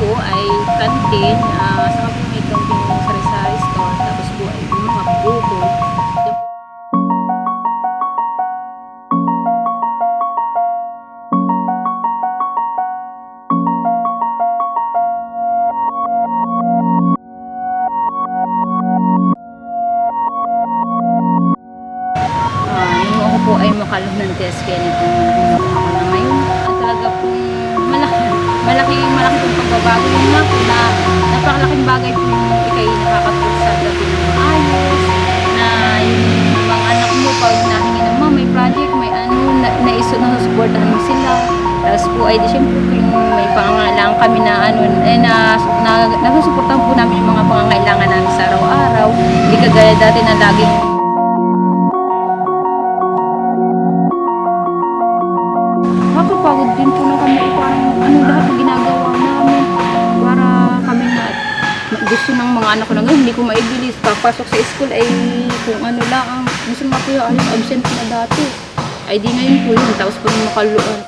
po ay kantin, saka po may kantin sari-sari store, tapos po ay mga buko. Yung ako po ay makalog ng test kaya nitong ako na ngayon. At talaga pong malaki pong pagbabago yun nga po na napakalaking bagay po yung ikay nakakatulog sa dating ng ayos na yung mga anak mo pag nahingi ng may project, may nasusuportahan mo sila. Tapos po ay di syempre po yung may pangangailangan kami na nasusuportahan po namin yung mga pangangailangan namin sa araw-araw. Hindi kagaya dati na laging nakakapagod din po na kami parang lahat ang ginagawa namin para kami na gusto ng mga anak ko na ngayon, hindi ko maibilis. Papasok sa school ay kung ano lang, gusto mga kuya, absent na dati. Ay di ngayon po yun, tapos po makaluan.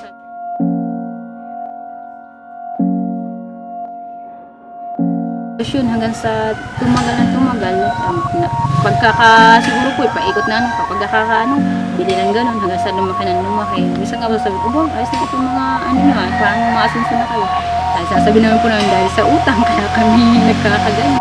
Hanggang sa tumagal, siguro po ipaikot na kapag bili ng ganun, hanggang sa lumaki. Minsan nga po sabi ko, ayos na itong mga parang mga asinso na kayo. Ay sasabi naman po namin dahil sa utang, kaya kami nagkakaganyan.